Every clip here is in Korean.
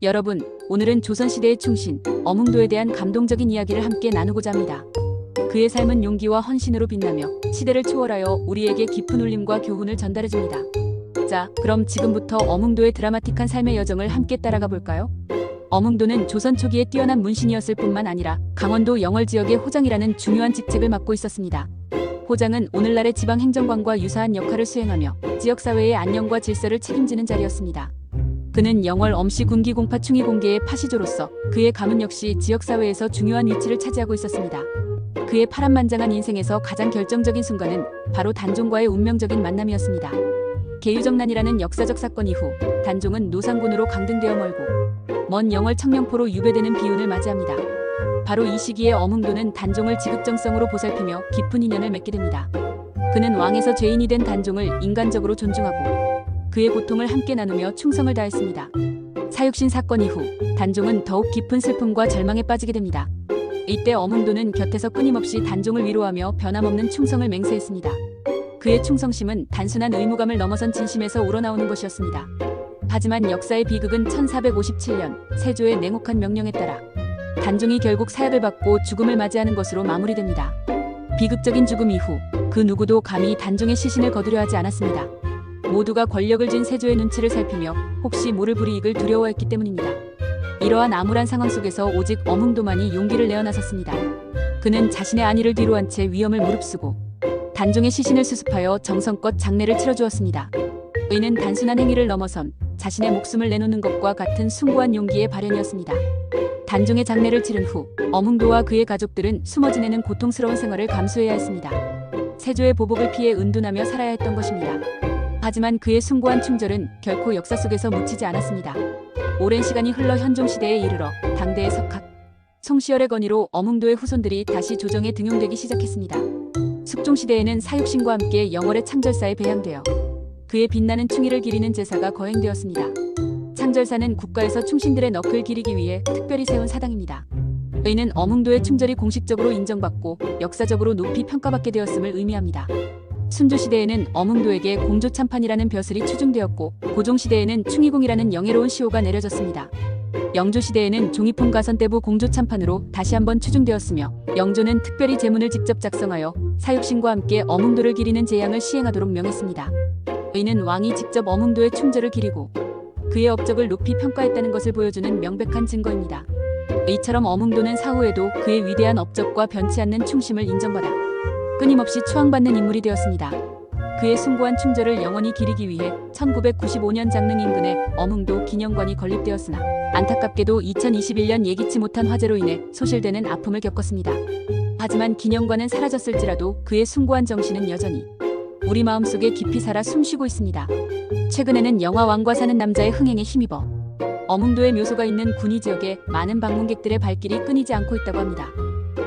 여러분, 오늘은 조선시대의 충신, 어몽도에 대한 감동적인 이야기를 함께 나누고자 합니다. 그의 삶은 용기와 헌신으로 빛나며 시대를 초월하여 우리에게 깊은 울림과 교훈을 전달해줍니다. 자, 그럼 지금부터 어몽도의 드라마틱한 삶의 여정을 함께 따라가 볼까요? 어몽도는 조선 초기에 뛰어난 문신이었을 뿐만 아니라 강원도 영월 지역의 호장이라는 중요한 직책을 맡고 있었습니다. 호장은 오늘날의 지방행정관과 유사한 역할을 수행하며 지역사회의 안녕과 질서를 책임지는 자리였습니다. 그는 영월 엄씨 군기 공파 충의 공계의 파시조로서 그의 가문 역시 지역사회에서 중요한 위치를 차지하고 있었습니다. 그의 파란만장한 인생에서 가장 결정적인 순간은 바로 단종과의 운명적인 만남이었습니다. 계유정난이라는 역사적 사건 이후 단종은 노상군으로 강등되어 멀고 먼 영월 청령포로 유배되는 비운을 맞이합니다. 바로 이 시기에 어몽도는 단종을 지극정성으로 보살피며 깊은 인연을 맺게 됩니다. 그는 왕에서 죄인이 된 단종을 인간적으로 존중하고 그의 고통을 함께 나누며 충성을 다했습니다. 사육신 사건 이후 단종은 더욱 깊은 슬픔과 절망에 빠지게 됩니다. 이때 어몽도는 곁에서 끊임없이 단종을 위로하며 변함없는 충성을 맹세했습니다. 그의 충성심은 단순한 의무감을 넘어선 진심에서 우러나오는 것이었습니다. 하지만 역사의 비극은 1457년 세조의 냉혹한 명령에 따라 단종이 결국 사약을 받고 죽음을 맞이하는 것으로 마무리됩니다. 비극적인 죽음 이후 그 누구도 감히 단종의 시신을 거두려 하지 않았습니다. 모두가 권력을 쥔 세조의 눈치를 살피며 혹시 모를 불이익을 두려워했기 때문입니다. 이러한 암울한 상황 속에서 오직 어몽도만이 용기를 내어 나섰습니다. 그는 자신의 안위를 뒤로한 채 위험을 무릅쓰고 단종의 시신을 수습하여 정성껏 장례를 치러주었습니다. 이는 단순한 행위를 넘어선 자신의 목숨을 내놓는 것과 같은 숭고한 용기의 발현이었습니다. 단종의 장례를 치른 후 어몽도와 그의 가족들은 숨어 지내는 고통스러운 생활을 감수해야 했습니다. 세조의 보복을 피해 은둔하며 살아야 했던 것입니다. 하지만 그의 숭고한 충절은 결코 역사 속에서 묻히지 않았습니다. 오랜 시간이 흘러 현종시대에 이르러 당대의 석학, 송시열의 건의로 어몽도의 후손들이 다시 조정에 등용되기 시작했습니다. 숙종시대에는 사육신과 함께 영월의 창절사에 배양되어 그의 빛나는 충의를 기리는 제사가 거행되었습니다. 창절사는 국가에서 충신들의 넋을 기리기 위해 특별히 세운 사당입니다. 이는 어몽도의 충절이 공식적으로 인정받고 역사적으로 높이 평가받게 되었음을 의미합니다. 순조시대에는 어몽도에게 공조참판이라는 벼슬이 추중되었고 고종시대에는 충의공이라는 영예로운 시호가 내려졌습니다. 영조시대에는 종이품 가선대부 공조참판으로 다시 한번 추중되었으며 영조는 특별히 제문을 직접 작성하여 사육신과 함께 어몽도를 기리는 제양을 시행하도록 명했습니다. 이는 왕이 직접 어몽도의 충절을 기리고 그의 업적을 높이 평가했다는 것을 보여주는 명백한 증거입니다. 이처럼 어몽도는 사후에도 그의 위대한 업적과 변치 않는 충심을 인정받아 끊임없이 추앙받는 인물이 되었습니다. 그의 숭고한 충절을 영원히 기리기 위해 1995년 장릉 인근에 어몽도 기념관이 건립되었으나 안타깝게도 2021년 예기치 못한 화재로 인해 소실되는 아픔을 겪었습니다. 하지만 기념관은 사라졌을지라도 그의 숭고한 정신은 여전히 우리 마음속에 깊이 살아 숨쉬고 있습니다. 최근에는 영화 왕과 사는 남자의 흥행에 힘입어 어몽도의 묘소가 있는 군위 지역에 많은 방문객들의 발길이 끊이지 않고 있다고 합니다.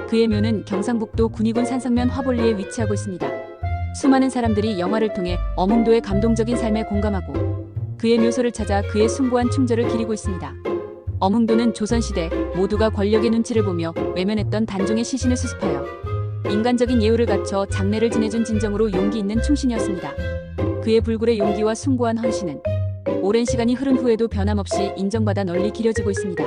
그의 묘는 경상북도 군위군 산성면 화볼리에 위치하고 있습니다. 수많은 사람들이 영화를 통해 어몽도의 감동적인 삶에 공감하고 그의 묘소를 찾아 그의 숭고한 충절을 기리고 있습니다. 어몽도는 조선시대 모두가 권력의 눈치를 보며 외면했던 단종의 시신을 수습하여 인간적인 예우를 갖춰 장례를 지내준 진정으로 용기 있는 충신이었습니다. 그의 불굴의 용기와 숭고한 헌신은 오랜 시간이 흐른 후에도 변함없이 인정받아 널리 기려지고 있습니다.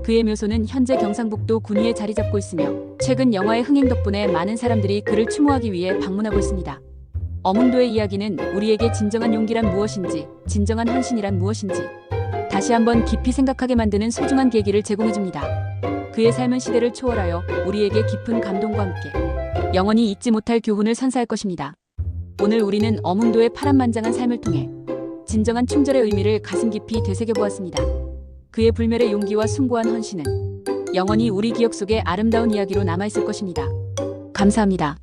그의 묘소는 현재 경상북도 군위에 자리 잡고 있으며 최근 영화의 흥행 덕분에 많은 사람들이 그를 추모하기 위해 방문하고 있습니다. 어몽도의 이야기는 우리에게 진정한 용기란 무엇인지, 진정한 헌신이란 무엇인지 다시 한번 깊이 생각하게 만드는 소중한 계기를 제공해줍니다. 그의 삶은 시대를 초월하여 우리에게 깊은 감동과 함께 영원히 잊지 못할 교훈을 선사할 것입니다. 오늘 우리는 어몽도의 파란만장한 삶을 통해 진정한 충절의 의미를 가슴 깊이 되새겨보았습니다. 그의 불멸의 용기와 숭고한 헌신은 영원히 우리 기억 속에 아름다운 이야기로 남아있을 것입니다. 감사합니다.